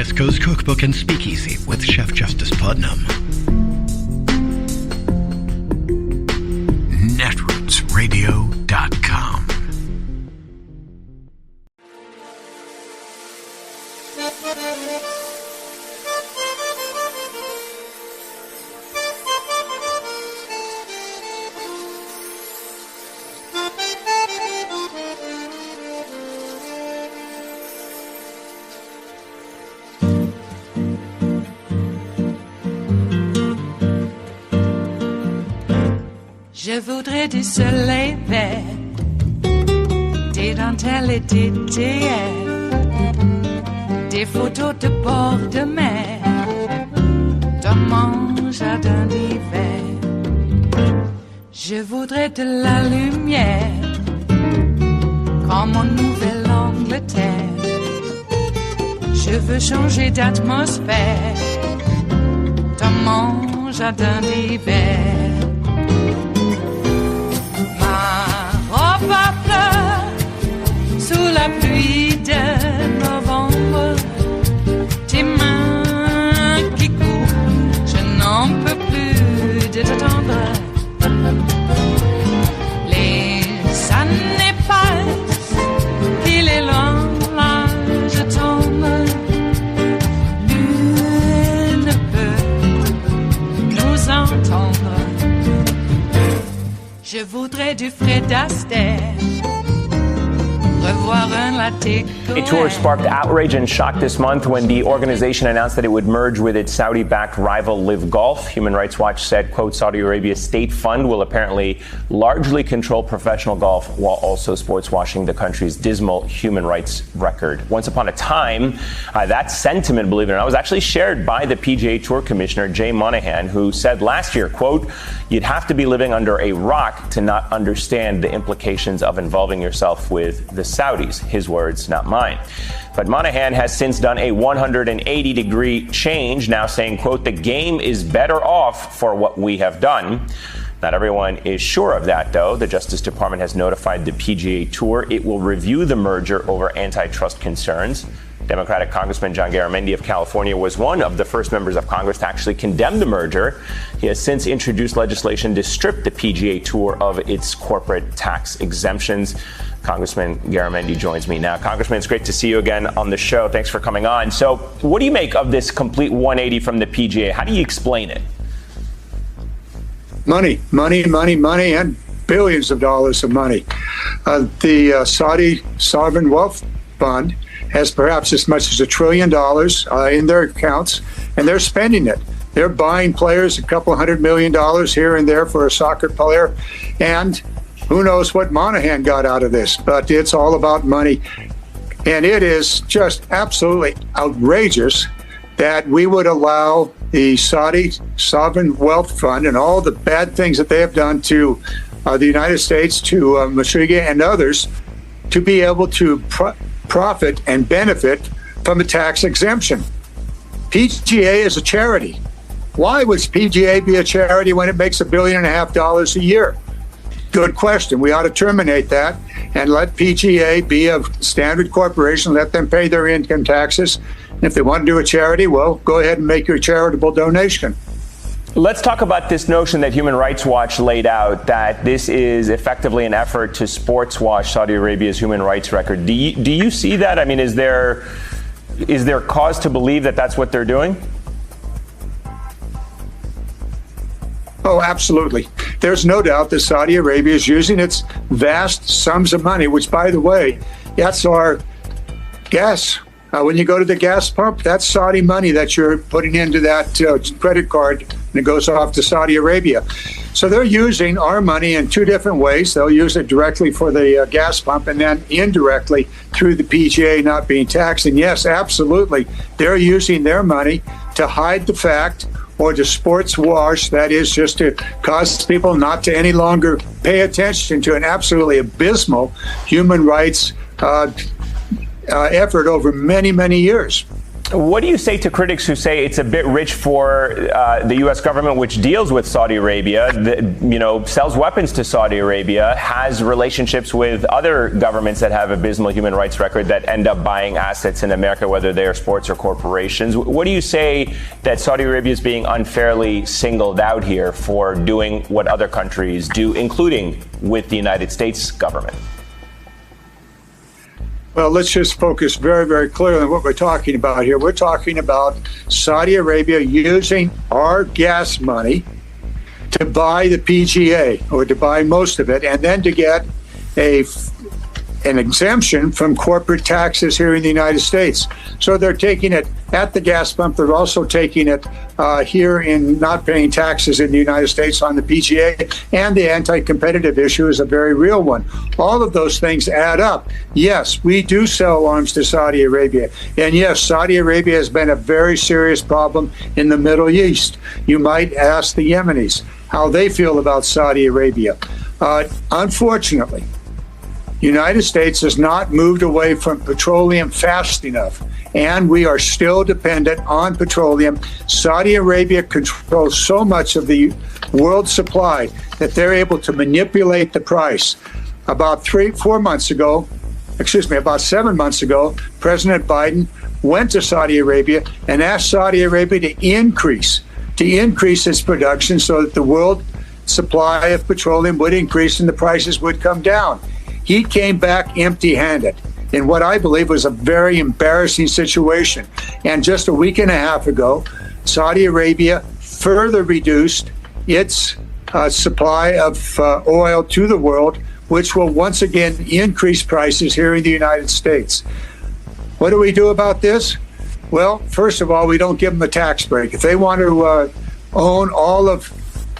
West Coast Cookbook and Speakeasy with Chef Justice Putnam. netrootsradio.com. Je voudrais du soleil vert, des dentelles et des théières, des photos de bord de mer, dans mon jardin d'hiver. Je voudrais de la lumière, comme en Nouvelle-Angleterre. Je veux changer d'atmosphère, dans mon jardin d'hiver. Ma fleur sous la pluie de novembre, tes mains qui courent, je n'en peux plus de t'attendre. Les années passent, qu'il est loin, là je tombe. Nul ne peut nous entendre. Je voudrais du Fred Astaire, revoir un latte. A tour sparked outrage and shock this month when the organization announced that it would merge with its Saudi-backed rival Live Golf. Human Rights Watch said, quote, Saudi Arabia's state fund will apparently largely control professional golf while also sports washing the country's dismal human rights record. Once upon a time, that sentiment, believe it or not, was actually shared by the PGA Tour Commissioner, Jay Monahan, who said last year, quote, you'd have to be living under a rock to not understand the implications of involving yourself with the Saudis. His words, not mine. But Monahan has since done a 180-degree change, now saying, quote, the game is better off for what we have done. Not everyone is sure of that, though. The Justice Department has notified the PGA Tour it will review the merger over antitrust concerns. Democratic Congressman John Garamendi of California was one of the first members of Congress to actually condemn the merger. He has since introduced legislation to strip the PGA Tour of its corporate tax exemptions. Congressman Garamendi joins me now. Congressman, it's great to see you again on the show. Thanks for coming on. So what do you make of this complete 180 from the PGA? How do you explain it? Money, and billions of dollars of money. The Saudi Sovereign Wealth Fund has perhaps as much as $1 trillion in their accounts, and they're spending it. They're buying players a couple $100 million here and there for a soccer player, and who knows what Monahan got out of this, but it's all about money. And it is just absolutely outrageous that we would allow the Saudi Sovereign Wealth Fund and all the bad things that they have done to the United States, to Mashiga and others, to be able to profit and benefit from a tax exemption. PGA is a charity. Why would PGA be a charity when it makes $1.5 billion a year? Good question. We ought to terminate that and let PGA be a standard corporation, let them pay their income taxes. And if they want to do a charity, well, go ahead and make your charitable donation. Let's talk about this notion that Human Rights Watch laid out, that this is effectively an effort to sports wash Saudi Arabia's human rights record. Do you see that? I mean, is there cause to believe that that's what they're doing? Oh, absolutely. There's no doubt that Saudi Arabia is using its vast sums of money, which, by the way, that's our gas. When you go to the gas pump, that's Saudi money that you're putting into that credit card, and it goes off to Saudi Arabia. So they're using our money in two different ways. They'll use it directly for the gas pump and then indirectly through the PGA not being taxed. And yes, absolutely, they're using their money to hide the fact or to sports wash, that is just to cause people not to any longer pay attention to an absolutely abysmal human rights effort over many, many years. What do you say to critics who say it's a bit rich for the U.S. government, which deals with Saudi Arabia, sells weapons to Saudi Arabia, has relationships with other governments that have abysmal human rights record that end up buying assets in America, whether they are sports or corporations? What do you say that Saudi Arabia is being unfairly singled out here for doing what other countries do, including with the United States government? Well, let's just focus very, very clearly on what we're talking about here. We're talking about Saudi Arabia using our gas money to buy the PGA, or to buy most of it, and then to get an exemption from corporate taxes here in the United States. So they're taking it at the gas pump. They're also taking it here in not paying taxes in the United States on the PGA. And the anti-competitive issue is a very real one. All of those things add up. Yes, we do sell arms to Saudi Arabia. And yes, Saudi Arabia has been a very serious problem in the Middle East. You might ask the Yemenis how they feel about Saudi Arabia. Unfortunately, the United States has not moved away from petroleum fast enough, and we are still dependent on petroleum. Saudi Arabia controls so much of the world supply that they're able to manipulate the price. About 7 months ago, President Biden went to Saudi Arabia and asked Saudi Arabia to increase its production so that the world supply of petroleum would increase and the prices would come down. He came back empty-handed in what I believe was a very embarrassing situation. And just a week and a half ago, Saudi Arabia further reduced its supply of oil to the world, which will once again increase prices here in the United States. What do we do about this? Well, first of all, we don't give them a tax break. If they want to own all of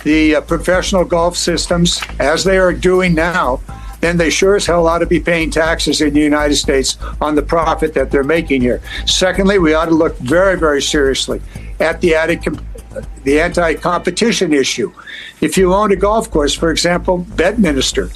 the professional golf systems, as they are doing now, then they sure as hell ought to be paying taxes in the United States on the profit that they're making here. Secondly, we ought to look very, very seriously at the anti-competition issue. If you own a golf course, for example, Bedminster,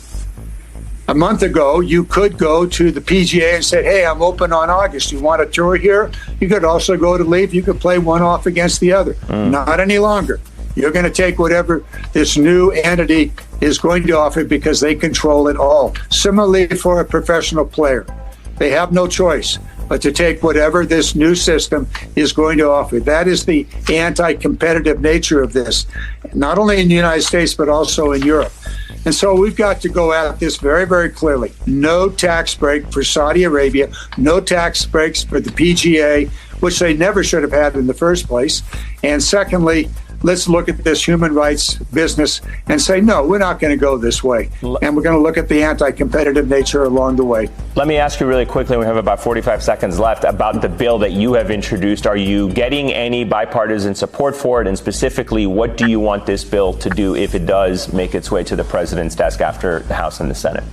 a month ago, you could go to the PGA and say, hey, I'm open on August. You want a tour here? You could also go to Leaf. You could play one off against the other. Not any longer. You're going to take whatever this new entity is going to offer because they control it all. Similarly, for a professional player, they have no choice but to take whatever this new system is going to offer. That is the anti-competitive nature of this, not only in the United States, but also in Europe. And so we've got to go at this very, very clearly. No tax break for Saudi Arabia, no tax breaks for the PGA, which they never should have had in the first place. And secondly, let's look at this human rights business and say, no, we're not going to go this way. And we're going to look at the anti-competitive nature along the way. Let me ask you really quickly, we have about 45 seconds left, about the bill that you have introduced. Are you getting any bipartisan support for it? And specifically, what do you want this bill to do if it does make its way to the president's desk after the House and the Senate?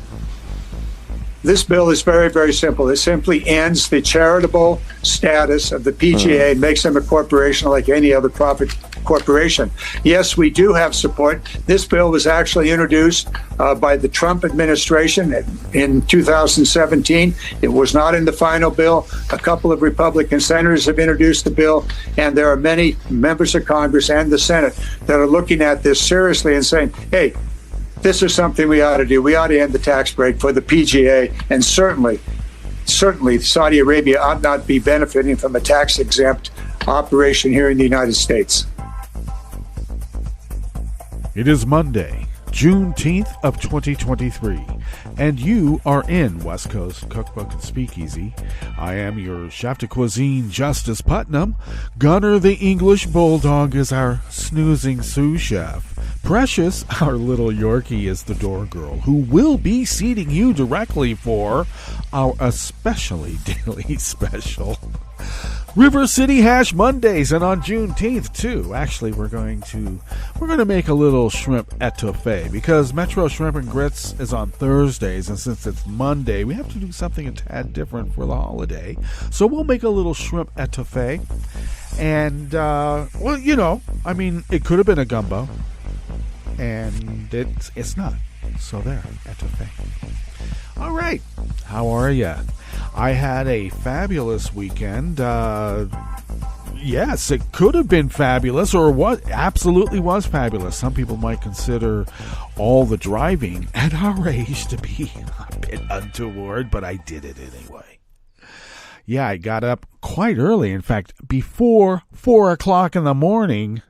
This bill is very, very simple. It simply ends the charitable status of the PGA and makes them a corporation like any other profit corporation. Yes, we do have support. This bill was actually introduced by the Trump administration in 2017. It was not in the final bill. A couple of Republican senators have introduced the bill, and there are many members of Congress and the Senate that are looking at this seriously and saying, hey, this is something we ought to do. We ought to end the tax break for the PGA, and certainly Saudi Arabia ought not be benefiting from a tax-exempt operation here in the United States. It is Monday, Juneteenth of 2023, and you are in West Coast Cookbook and Speakeasy. I am your chef de cuisine, Justice Putnam. Gunner the English Bulldog is our snoozing sous chef. Precious, our little Yorkie, is the door girl who will be seating you directly for our especially daily special River City Hash Mondays, and on Juneteenth too. Actually, we're going to make a little shrimp etouffee because Metro Shrimp and Grits is on Thursdays, and since it's Monday, we have to do something a tad different for the holiday. So we'll make a little shrimp etouffee, and it could have been a gumbo, and it's not. So there, etouffee. All right, how are ya? I had a fabulous weekend. Yes, it could have been fabulous, or what absolutely was fabulous. Some people might consider all the driving at our age to be a bit untoward, but I did it anyway. Yeah, I got up quite early. In fact, before 4 o'clock in the morning.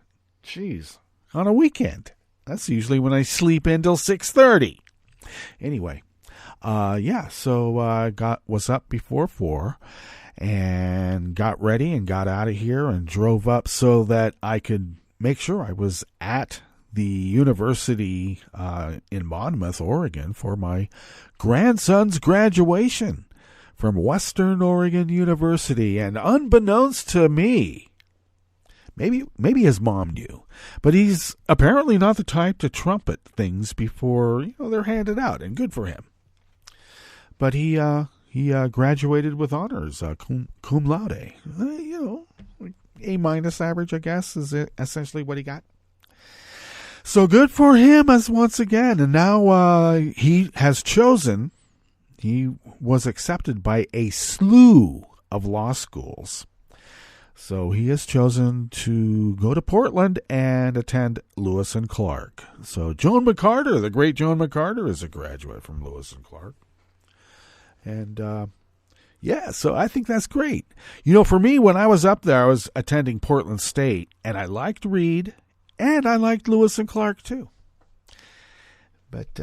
Jeez, on a weekend. That's usually when I sleep in till 6:30. Anyway, so I was up before 4 and got ready and got out of here and drove up so that I could make sure I was at the university in Monmouth, Oregon for my grandson's graduation from Western Oregon University. And unbeknownst to me, maybe his mom knew, but he's apparently not the type to trumpet things before they're handed out, and good for him. But he graduated with honors, cum laude. A- average, I guess, is essentially what he got. So good for him as once again. And now he was accepted by a slew of law schools. So he has chosen to go to Portland and attend Lewis and Clark. So Joan McCarter, the great Joan McCarter, is a graduate from Lewis and Clark. And so I think that's great. For me, when I was up there, I was attending Portland State, and I liked Reed, and I liked Lewis and Clark too. But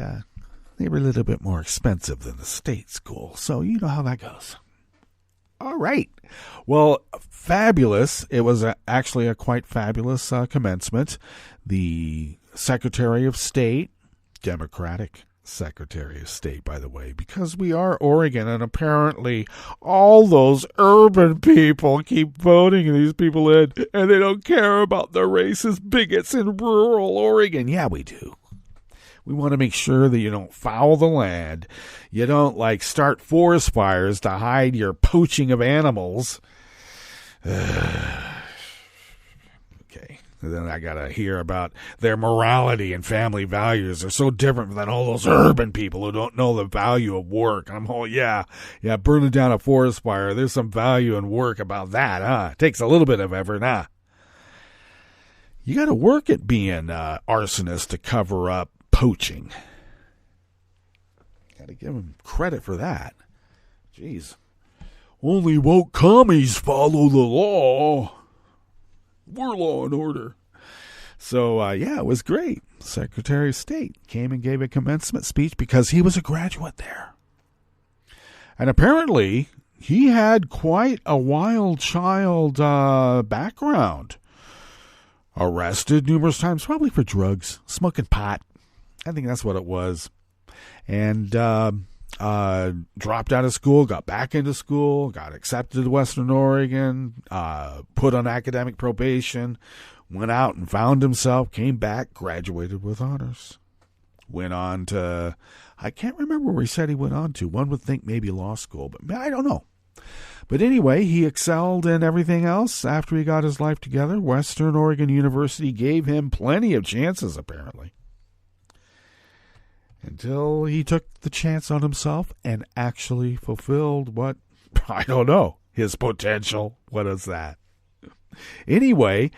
they were a little bit more expensive than the state school, so you know how that goes. All right. Well, fabulous. It was actually a quite fabulous commencement. The Secretary of State, Democratic Secretary of State, by the way, because we are Oregon, and apparently all those urban people keep voting these people in, and they don't care about the racist bigots in rural Oregon. Yeah, we do. We want to make sure that you don't foul the land. You don't start forest fires to hide your poaching of animals. Okay. And then I got to hear about their morality and family values. They're so different than all those urban people who don't know the value of work. I'm all, burning down a forest fire. There's some value in work about that, huh? It takes a little bit of effort, huh? You got to work at being an arsonist to cover up poaching. Got to give him credit for that. Jeez. Only woke commies follow the law. We're law and order. So, it was great. Secretary of State came and gave a commencement speech because he was a graduate there. And apparently, he had quite a wild child background. Arrested numerous times, probably for drugs, smoking pot. I think that's what it was. And dropped out of school, got back into school, got accepted to Western Oregon, put on academic probation, went out and found himself, came back, graduated with honors. Went on to, I can't remember where he said he went on to. One would think maybe law school, but I don't know. But anyway, he excelled in everything else after he got his life together. Western Oregon University gave him plenty of chances, apparently. Until he took the chance on himself and actually fulfilled what, I don't know, his potential. What is that? Anyway,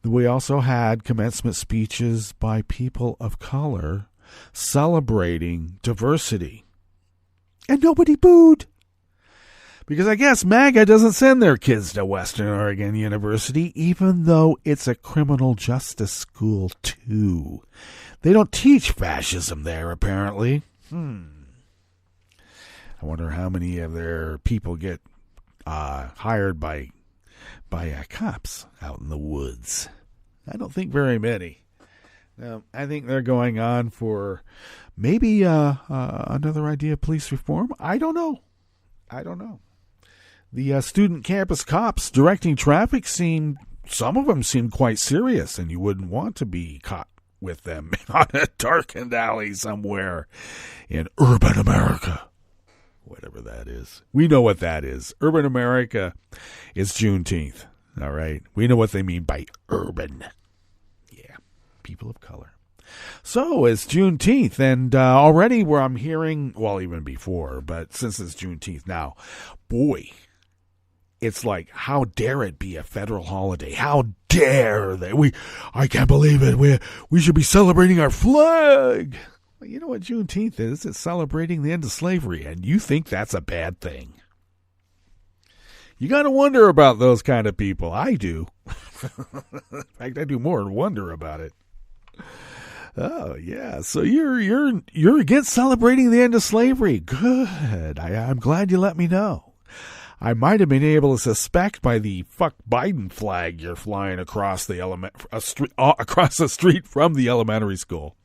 we also had commencement speeches by people of color celebrating diversity. And nobody booed. Because I guess MAGA doesn't send their kids to Western Oregon University, even though it's a criminal justice school, too. They don't teach fascism there, apparently. I wonder how many of their people get hired by cops out in the woods. I don't think very many. Now, I think they're going on for maybe another idea of police reform. I don't know. The student campus cops directing traffic some of them seem quite serious, and you wouldn't want to be caught with them on a darkened alley somewhere in urban America. Whatever that is. We know what that is. Urban America is Juneteenth. All right. We know what they mean by urban. Yeah. People of color. So it's Juneteenth, and already where I'm hearing, well, even before, but since it's Juneteenth now, boy, it's like, how dare it be a federal holiday? How dare they? I can't believe it. We should be celebrating our flag. Well, you know what Juneteenth is? It's celebrating the end of slavery, and you think that's a bad thing. You got to wonder about those kind of people. I do. In fact, I do more than wonder about it. Oh, yeah. So you're against celebrating the end of slavery. Good. I'm glad you let me know. I might have been able to suspect by the fuck Biden flag you're flying across the across the street from the elementary school.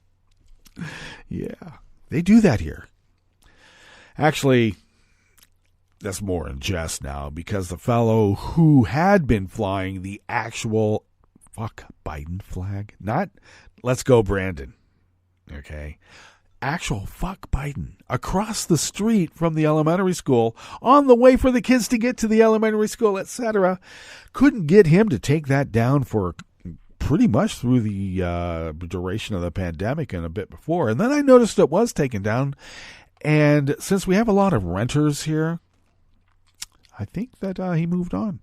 Yeah, they do that here. Actually, that's more in jest now, because the fellow who had been flying the actual fuck Biden flag, not let's go Brandon, okay, actual fuck Biden across the street from the elementary school on the way for the kids to get to the elementary school, etc., couldn't get him to take that down for pretty much through the duration of the pandemic and a bit before. And then I noticed it was taken down. And since we have a lot of renters here, I think that he moved on.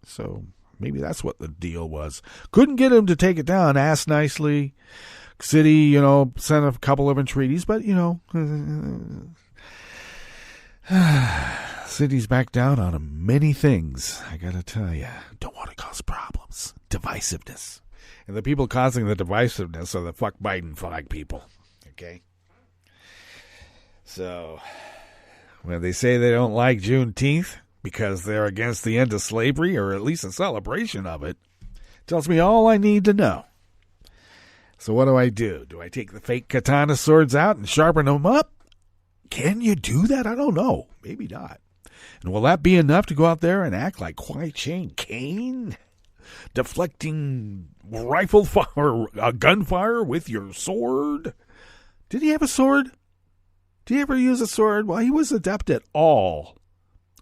So maybe that's what the deal was. Couldn't get him to take it down. Asked nicely. City, sent a couple of entreaties, but, city's back down on many things. I got to tell you, don't want to cause problems. Divisiveness. And the people causing the divisiveness are the fuck Biden flag people. Okay? So, when they say they don't like Juneteenth because they're against the end of slavery, or at least a celebration of it, tells me all I need to know. So what do? Do I take the fake katana swords out and sharpen them up? Can you do that? I don't know. Maybe not. And will that be enough to go out there and act like White Chain Kane? Deflecting rifle fire, gunfire with your sword? Did he have a sword? Did he ever use a sword? Well, he was adept at all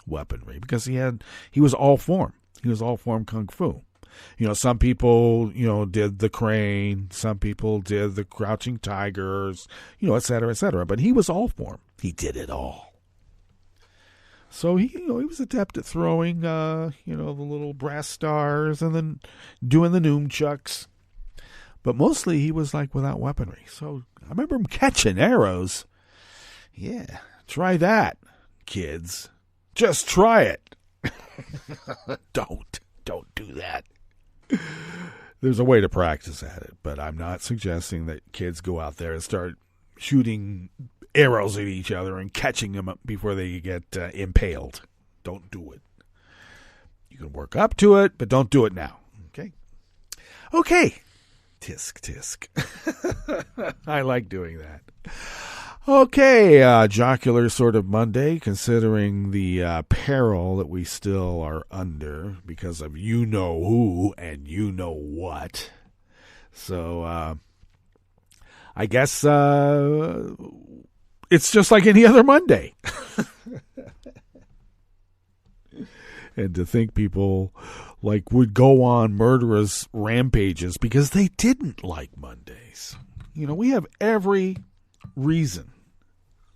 weaponry because he was all form. He was all form kung fu. Some people, did the crane. Some people did the crouching tigers, et cetera, et cetera. But he was all form. He did it all. So he was adept at throwing, the little brass stars and then doing the nunchucks. But mostly he was like without weaponry. So I remember him catching arrows. Yeah, try that, kids. Just try it. Don't do that. There's a way to practice at it, but I'm not suggesting that kids go out there and start shooting arrows at each other and catching them before they get impaled. Don't do it. You can work up to it, but don't do it now. Okay. Tisk, tisk. I like doing that. Okay, jocular sort of Monday, considering the peril that we still are under because of you-know-who and you-know-what. So, I guess it's just like any other Monday. And to think people would go on murderous rampages because they didn't like Mondays. We have every reason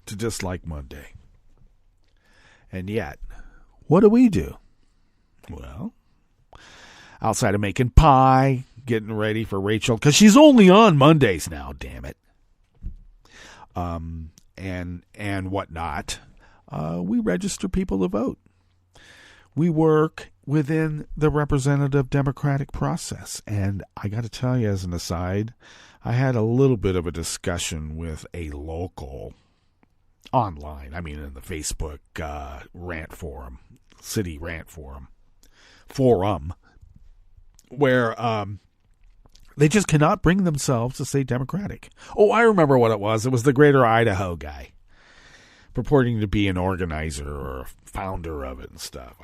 to dislike Monday. And yet, what do? Well, outside of making pie, getting ready for Rachel, because she's only on Mondays now, damn it. And whatnot, we register people to vote. We work within the representative democratic process. And I got to tell you, as an aside, I had a little bit of a discussion with a local online, in the Facebook rant forum, city rant forum, where they just cannot bring themselves to say Democratic. Oh, I remember what it was. It was the Greater Idaho guy, purporting to be an organizer or a founder of it and stuff.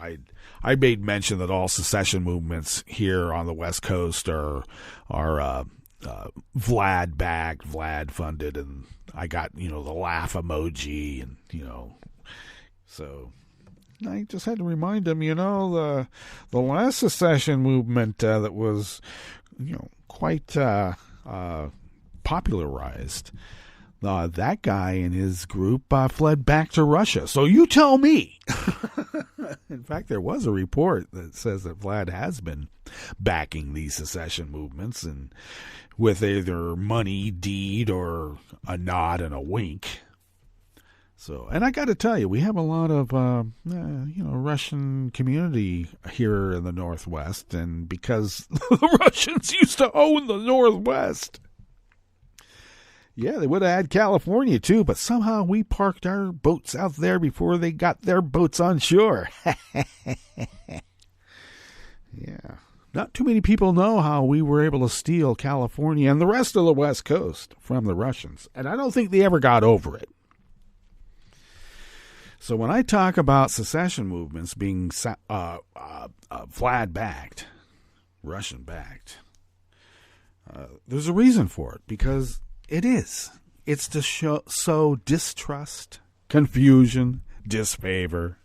I made mention that all secession movements here on the West Coast are Vlad backed, Vlad funded, and I got, the laugh emoji, and, so I just had to remind him, the last secession movement that was, quite popularized. That guy and his group fled back to Russia. So you tell me. In fact, there was a report that says that Vlad has been backing these secession movements, and with either money, deed, or a nod and a wink. So, and I got to tell you, we have a lot of Russian community here in the Northwest, and because the Russians used to own the Northwest. Yeah, they would have had California too, but somehow we parked our boats out there before they got their boats on shore. Yeah. Not too many people know how we were able to steal California and the rest of the West Coast from the Russians, and I don't think they ever got over it. So when I talk about secession movements being Vlad-backed, Russian-backed, there's a reason for it, because it is. It's to sow distrust, confusion, disfavor.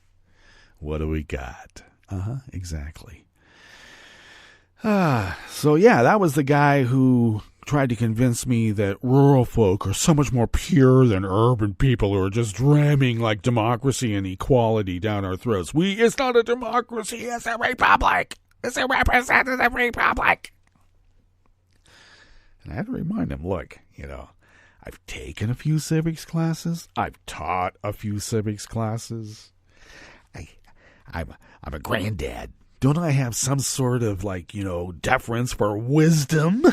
What do we got? Exactly. So yeah, that was the guy who tried to convince me that rural folk are so much more pure than urban people who are just ramming like democracy and equality down our throats. It's not a democracy, it's a republic. It's a representative republic. And I had to remind him, look, I've taken a few civics classes. I've taught a few civics classes. I'm a granddad. Don't I have some sort of deference for wisdom?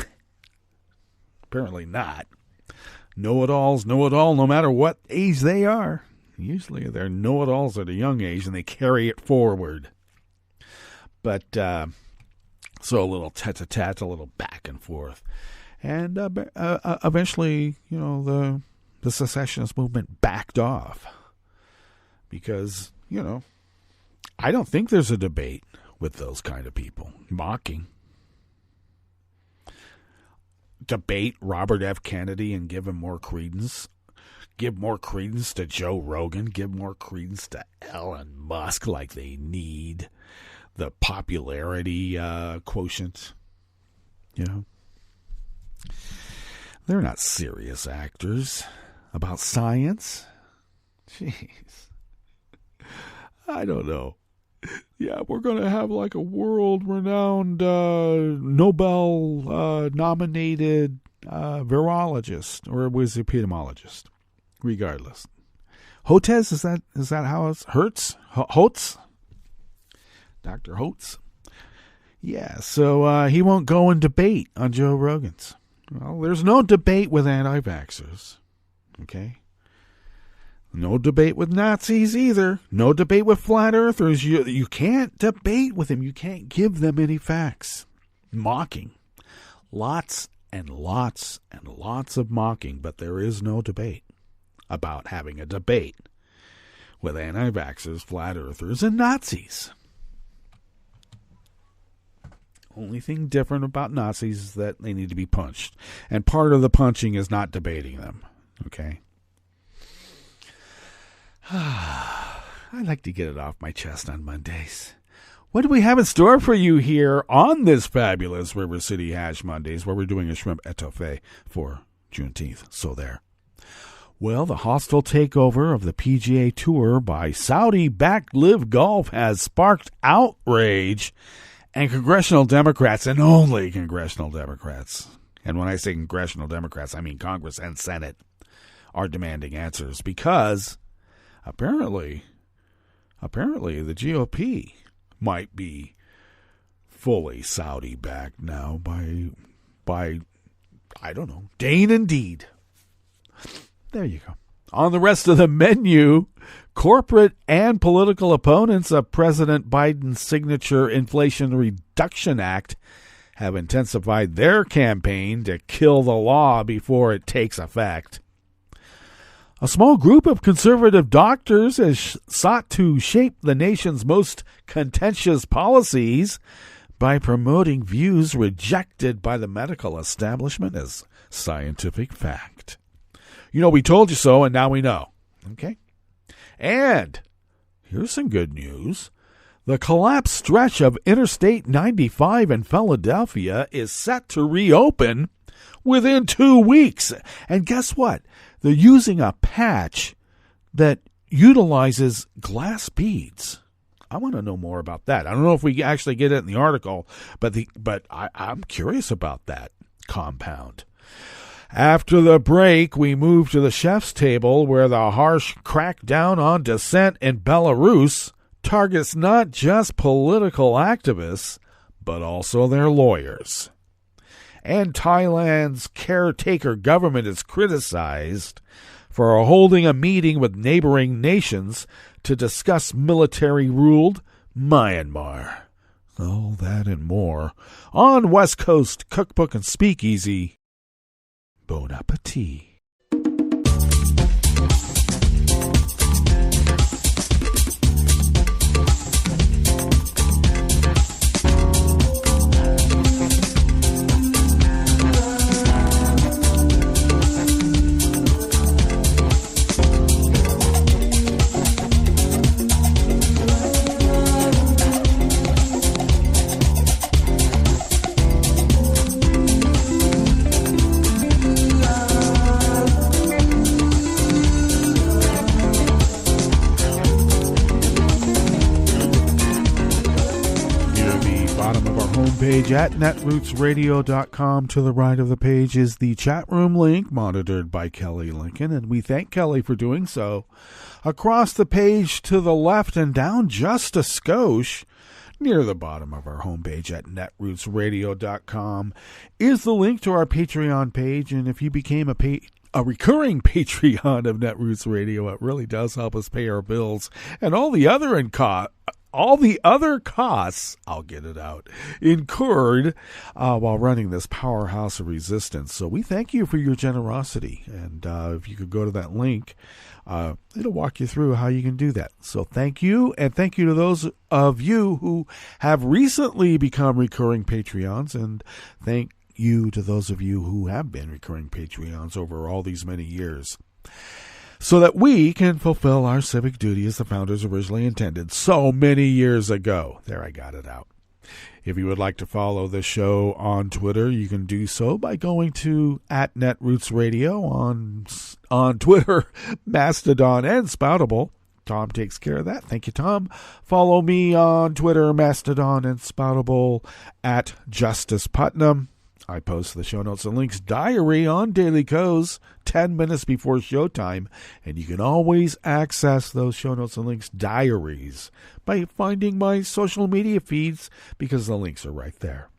Apparently not. Know-it-alls know it all no matter what age they are. Usually they're know-it-alls at a young age and they carry it forward. But, so a little tete-a-tete, a little back and forth. And eventually, the secessionist movement backed off. Because, I don't think there's a debate with those kind of people. Mocking. Debate Robert F. Kennedy and give him more credence. Give more credence to Joe Rogan. Give more credence to Elon Musk like they need the popularity quotient. They're not serious actors about science. Jeez. I don't know. Yeah, we're going to have like a world-renowned Nobel-nominated virologist, or was it epidemiologist? Regardless. Hotez, is that how it's Hertz? Holtz? Dr. Holtz? Yeah, so he won't go and debate on Joe Rogan's. Well, there's no debate with anti-vaxxers. Okay? No debate with Nazis either. No debate with flat earthers. You can't debate with them. You can't give them any facts. Mocking. Lots and lots and lots of mocking, but there is no debate about having a debate with anti-vaxxers, flat earthers, and Nazis. Only thing different about Nazis is that they need to be punched. And part of the punching is not debating them. Okay? I like to get it off my chest on Mondays. What do we have in store for you here on this fabulous River City Hash Mondays, where we're doing a shrimp etouffee for Juneteenth? So there. Well, the hostile takeover of the PGA Tour by Saudi-backed Live Golf has sparked outrage, and congressional Democrats, and only congressional Democrats, and when I say congressional Democrats, I mean Congress and Senate, are demanding answers because apparently the GOP might be fully Saudi-backed now by I don't know, Dane and Deed. There you go. On the rest of the menu, corporate and political opponents of President Biden's signature Inflation Reduction Act have intensified their campaign to kill the law before it takes effect. A small group of conservative doctors has sought to shape the nation's most contentious policies by promoting views rejected by the medical establishment as scientific fact. We told you so, and now we know. Okay? And here's some good news. The collapsed stretch of Interstate 95 in Philadelphia is set to reopen within 2 weeks. And guess what? They're using a patch that utilizes glass beads. I want to know more about that. I don't know if we actually get it in the article, but I'm curious about that compound. After the break, we move to the chef's table, where the harsh crackdown on dissent in Belarus targets not just political activists, but also their lawyers. And Thailand's caretaker government is criticized for holding a meeting with neighboring nations to discuss military-ruled Myanmar. All that and more on West Coast Cookbook and Speakeasy. Bon appétit. Page at netrootsradio.com. To the right of the page is the chat room link, monitored by Kelly Lincoln, and we thank Kelly for doing so. Across the page to the left and down just a skosh, near the bottom of our homepage at netrootsradio.com, is the link to our Patreon page. And if you became a recurring Patreon of Netroots Radio, it really does help us pay our bills and all the other costs, I'll get it out, incurred while running this powerhouse of resistance. So we thank you for your generosity. And if you could go to that link, it'll walk you through how you can do that. So thank you, and thank you to those of you who have recently become recurring Patreons, and thank you to those of you who have been recurring Patreons over all these many years, so that we can fulfill our civic duty as the founders originally intended so many years ago. There, I got it out. If you would like to follow the show on Twitter, you can do so by going to @NetrootsRadio on Twitter, Mastodon, and Spoutable. Tom takes care of that. Thank you, Tom. Follow me on Twitter, Mastodon, and Spoutable @JusticePutnam. I post the show notes and links diary on Daily Co's 10 minutes before showtime, and you can always access those show notes and links diaries by finding my social media feeds, because the links are right there.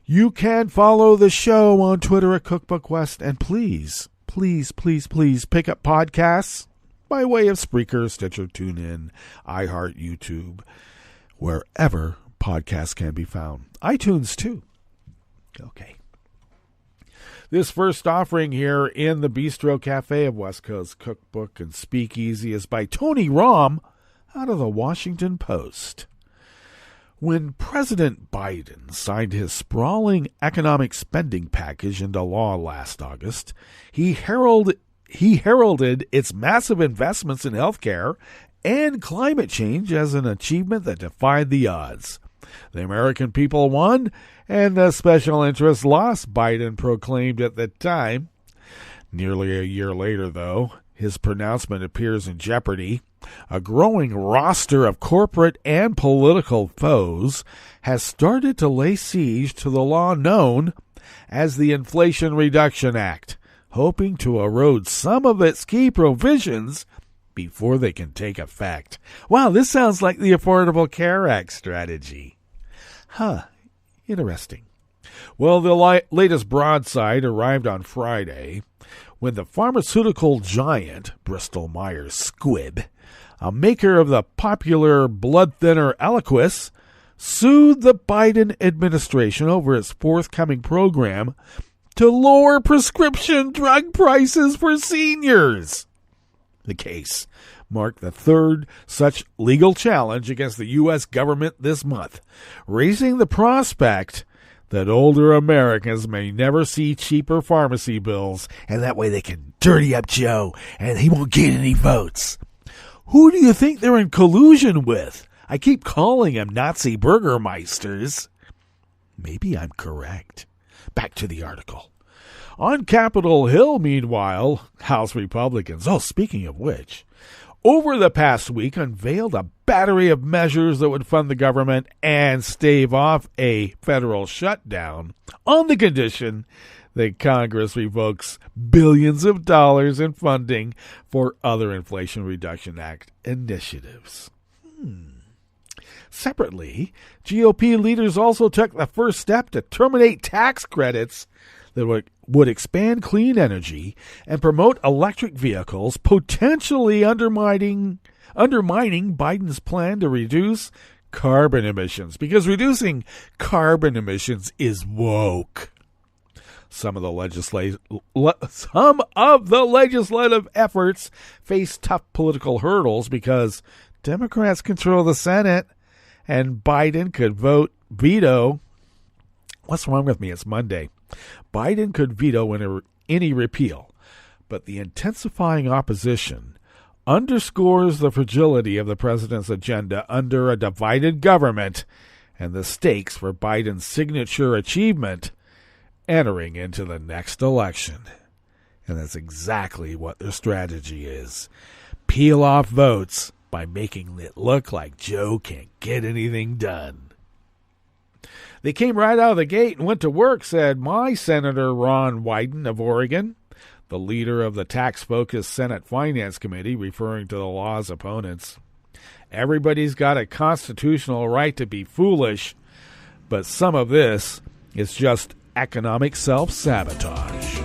You can follow the show on Twitter at Cookbook West, and please pick up podcasts by way of Spreaker, Stitcher, TuneIn, iHeart, YouTube, wherever podcasts can be found. iTunes too. Okay. This first offering here in the Bistro Cafe of West Coast Cookbook and Speakeasy is by Tony Rahm out of the Washington Post. When President Biden signed his sprawling economic spending package into law last August, he heralded its massive investments in healthcare and climate change as an achievement that defied the odds. The American people won, and the special interests lost, Biden proclaimed at the time. Nearly a year later, though, his pronouncement appears in jeopardy. A growing roster of corporate and political foes has started to lay siege to the law known as the Inflation Reduction Act, hoping to erode some of its key provisions before they can take effect. Wow, this sounds like the Affordable Care Act strategy. Interesting. Well, the latest broadside arrived on Friday when the pharmaceutical giant Bristol-Myers Squibb, a maker of the popular blood thinner Eliquis, sued the Biden administration over its forthcoming program to lower prescription drug prices for seniors. The case marked the third such legal challenge against the U.S. government this month, raising the prospect that older Americans may never see cheaper pharmacy bills, and that way they can dirty up Joe and he won't get any votes. Who do you think they're in collusion with? I keep calling them Nazi Burgermeisters. Maybe I'm correct. Back to the article. On Capitol Hill, meanwhile, House Republicans, speaking of which, over the past week unveiled a battery of measures that would fund the government and stave off a federal shutdown on the condition that Congress revokes billions of dollars in funding for other Inflation Reduction Act initiatives. Separately, GOP leaders also took the first step to terminate tax credits that would expand clean energy and promote electric vehicles, potentially undermining Biden's plan to reduce carbon emissions, because reducing carbon emissions is woke. Some of the legislative efforts face tough political hurdles because Democrats control the Senate and Biden could veto. What's wrong with me? It's Monday. Biden could veto any repeal, but the intensifying opposition underscores the fragility of the president's agenda under a divided government and the stakes for Biden's signature achievement entering into the next election. And that's exactly what their strategy is. Peel off votes by making it look like Joe can't get anything done. They came right out of the gate and went to work, said my Senator Ron Wyden of Oregon, the leader of the tax-focused Senate Finance Committee, referring to the law's opponents. Everybody's got a constitutional right to be foolish, but some of this is just economic self-sabotage.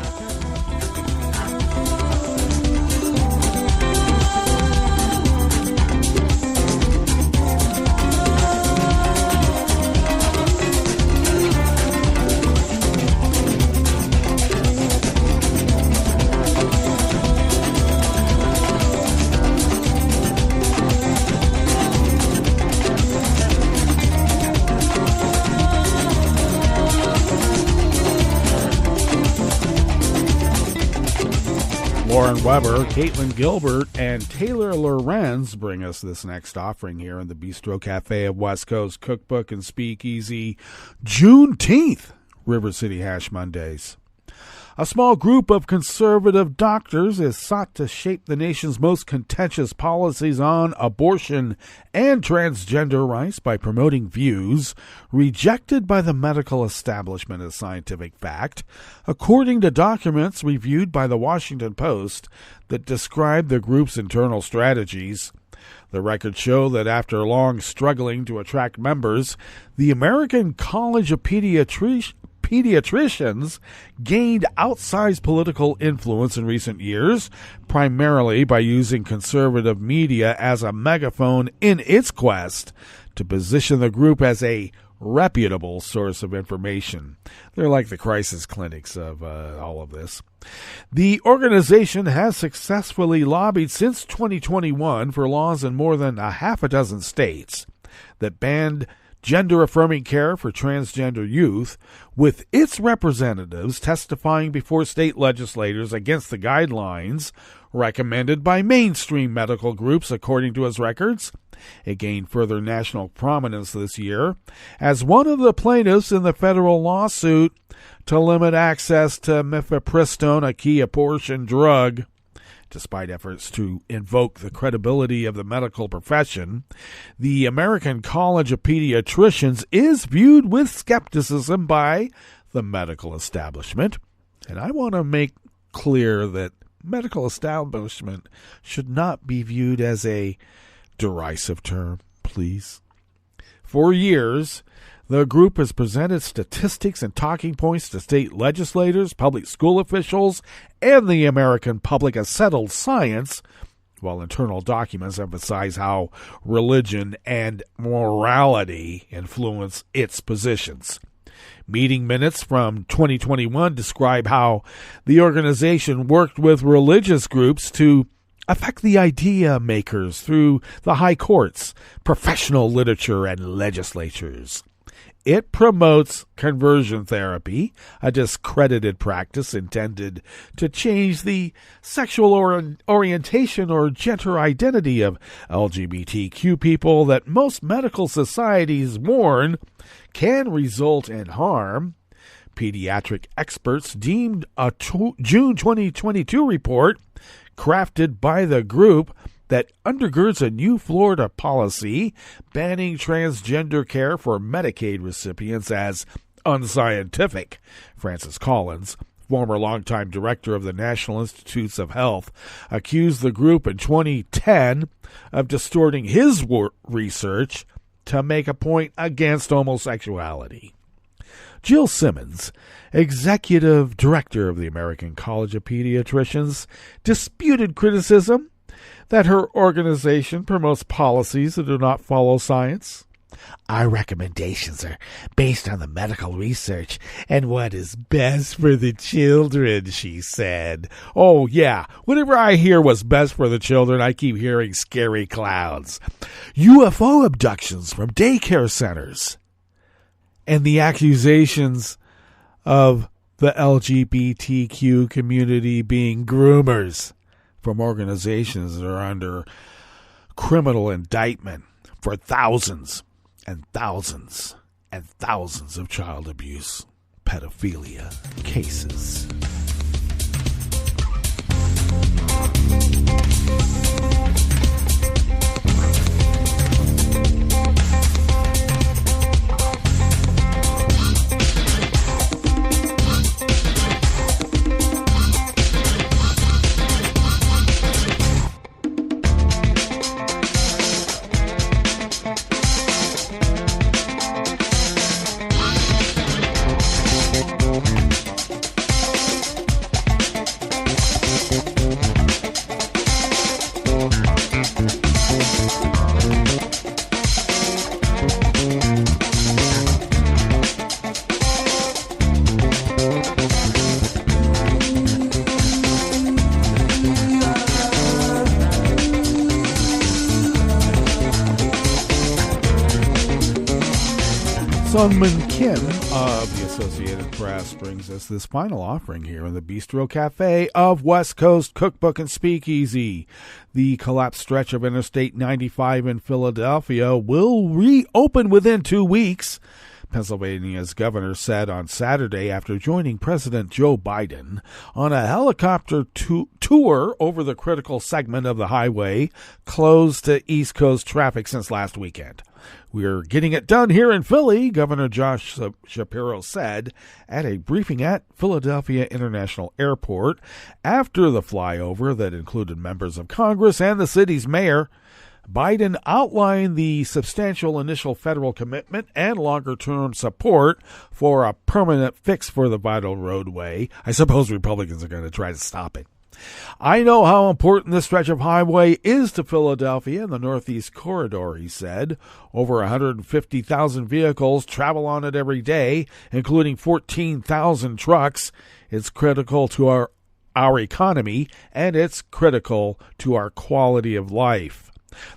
Lauren Weber, Caitlin Gilbert, and Taylor Lorenz bring us this next offering here in the Bistro Cafe of West Coast Cookbook and Speakeasy Juneteenth River City Hash Mondays. A small group of conservative doctors is sought to shape the nation's most contentious policies on abortion and transgender rights by promoting views rejected by the medical establishment as scientific fact, according to documents reviewed by the Washington Post that describe the group's internal strategies. The records show that after long struggling to attract members, the American College of Pediatricians gained outsized political influence in recent years, primarily by using conservative media as a megaphone in its quest to position the group as a reputable source of information. They're like the crisis clinics of all of this. The organization has successfully lobbied since 2021 for laws in more than a half a dozen states that banned gender-affirming care for transgender youth, with its representatives testifying before state legislators against the guidelines recommended by mainstream medical groups, according to its records. It gained further national prominence this year as one of the plaintiffs in the federal lawsuit to limit access to mifepristone, a key abortion drug. Despite efforts to invoke the credibility of the medical profession, the American College of Pediatricians is viewed with skepticism by the medical establishment. And I want to make clear that medical establishment should not be viewed as a derisive term, please. For years, the group has presented statistics and talking points to state legislators, public school officials, and the American public as settled science, while internal documents emphasize how religion and morality influence its positions. Meeting minutes from 2021 describe how the organization worked with religious groups to affect the idea makers through the high courts, professional literature, and legislatures. It promotes conversion therapy, a discredited practice intended to change the sexual orientation or gender identity of LGBTQ people that most medical societies warn can result in harm. Pediatric experts deemed a June 2022 report crafted by the group that undergirds a new Florida policy banning transgender care for Medicaid recipients as unscientific. Francis Collins, former longtime director of the National Institutes of Health, accused the group in 2010 of distorting his research to make a point against homosexuality. Jill Simmons, executive director of the American College of Pediatricians, disputed criticism that her organization promotes policies that do not follow science. Our recommendations are based on the medical research and what is best for the children, she said. Oh, yeah. Whatever I hear was best for the children, I keep hearing scary clouds. UFO abductions from daycare centers. And the accusations of the LGBTQ community being groomers from organizations that are under criminal indictment for thousands and thousands and thousands of child abuse, pedophilia cases. Sungmin Kim of the Associated Press brings us this final offering here in the Bistro Cafe of West Coast Cookbook and Speakeasy. The collapsed stretch of Interstate 95 in Philadelphia will reopen within 2 weeks. Pennsylvania's governor said on Saturday after joining President Joe Biden on a helicopter tour over the critical segment of the highway closed to East Coast traffic since last weekend. We're getting it done here in Philly, Governor Josh Shapiro said at a briefing at Philadelphia International Airport after the flyover that included members of Congress and the city's mayor. Biden outlined the substantial initial federal commitment and longer-term support for a permanent fix for the vital roadway. I suppose Republicans are going to try to stop it. I know how important this stretch of highway is to Philadelphia and the Northeast Corridor, he said. Over 150,000 vehicles travel on it every day, including 14,000 trucks. It's critical to our economy, and it's critical to our quality of life.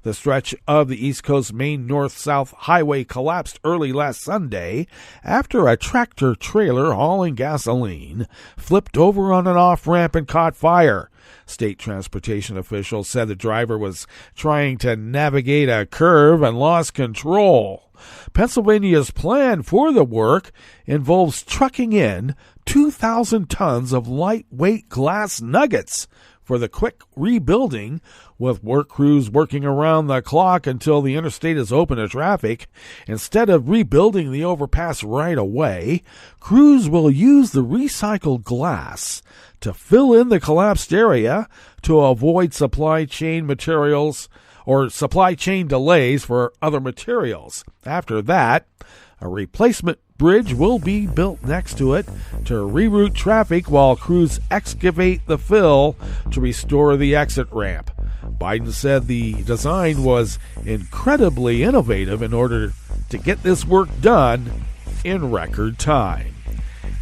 The stretch of the East Coast main north-south highway collapsed early last Sunday after a tractor-trailer hauling gasoline flipped over on an off-ramp and caught fire. State transportation officials said the driver was trying to navigate a curve and lost control. Pennsylvania's plan for the work involves trucking in 2,000 tons of lightweight glass nuggets for the quick rebuilding, with work crews working around the clock until the interstate is open to traffic. Instead of rebuilding the overpass right away, crews will use the recycled glass to fill in the collapsed area to avoid supply chain materials or supply chain delays for other materials. After that, a replacement bridge will be built next to it to reroute traffic while crews excavate the fill to restore the exit ramp. Biden said the design was incredibly innovative in order to get this work done in record time.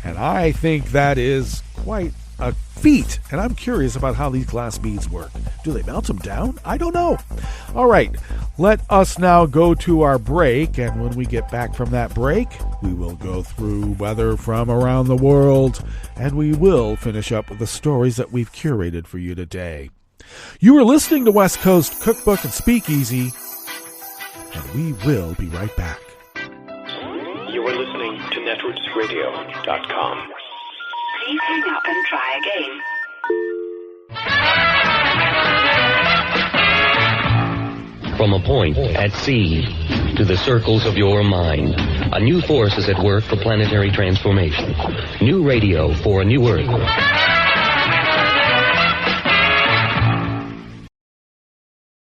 And I think that is quite a feat. And I'm curious about how these glass beads work. Do they melt them down? I don't know. All right, let us now go to our break. And when we get back from that break, we will go through weather from around the world. And we will finish up with the stories that we've curated for you today. You are listening to West Coast Cookbook and Speakeasy, and we will be right back. You are listening to netrootsradio.com. Please hang up and try again. From a point at sea to the circles of your mind, a new force is at work for planetary transformation. New radio for a new Earth.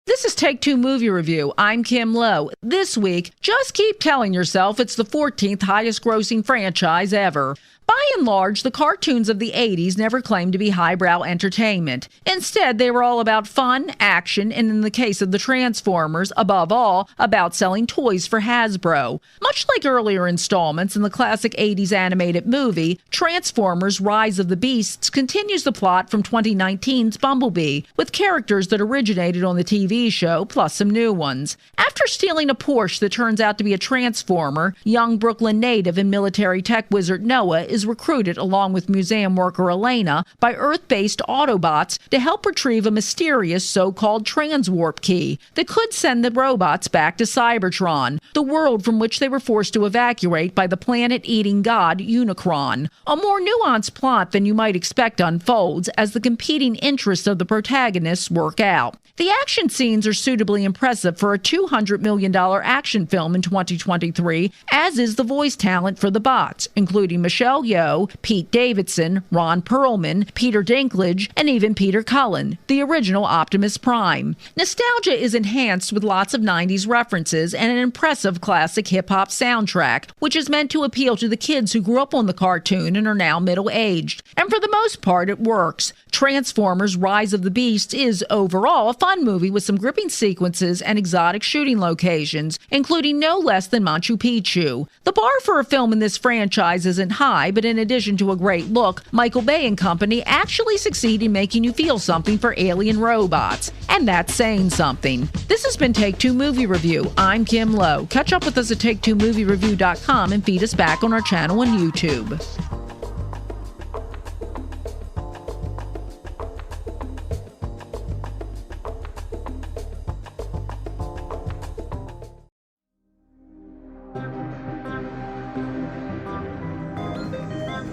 This is Take Two Movie Review. I'm Kim Lowe. This week, just keep telling yourself it's the 14th highest grossing franchise ever. By and large, the cartoons of the 80s never claimed to be highbrow entertainment. Instead, they were all about fun, action, and in the case of the Transformers, above all, about selling toys for Hasbro. Much like earlier installments in the classic 80s animated movie, Transformers Rise of the Beasts continues the plot from 2019's Bumblebee, with characters that originated on the TV show, plus some new ones. After stealing a Porsche that turns out to be a Transformer, young Brooklyn native and military tech wizard Noah is recruited along with museum worker Elena by Earth-based Autobots to help retrieve a mysterious so-called transwarp key that could send the robots back to Cybertron, the world from which they were forced to evacuate by the planet-eating god Unicron. A more nuanced plot than you might expect unfolds as the competing interests of the protagonists work out. The action scenes are suitably impressive for a $200 million action film in 2023, as is the voice talent for the bots, including Michelle Yeoh, Pete Davidson, Ron Perlman, Peter Dinklage, and even Peter Cullen, the original Optimus Prime. Nostalgia is enhanced with lots of 90s references and an impressive classic hip-hop soundtrack, which is meant to appeal to the kids who grew up on the cartoon and are now middle-aged. And for the most part, it works. Transformers Rise of the Beasts is, overall, a fun movie with some gripping sequences and exotic shooting locations, including no less than Machu Picchu. The bar for a film in this franchise isn't high, but in addition to a great look, Michael Bay and company actually succeed in making you feel something for alien robots. And that's saying something. This has been Take Two Movie Review. I'm Kim Lowe. Catch up with us at TakeTwoMovieReview.com and feed us back on our channel on YouTube.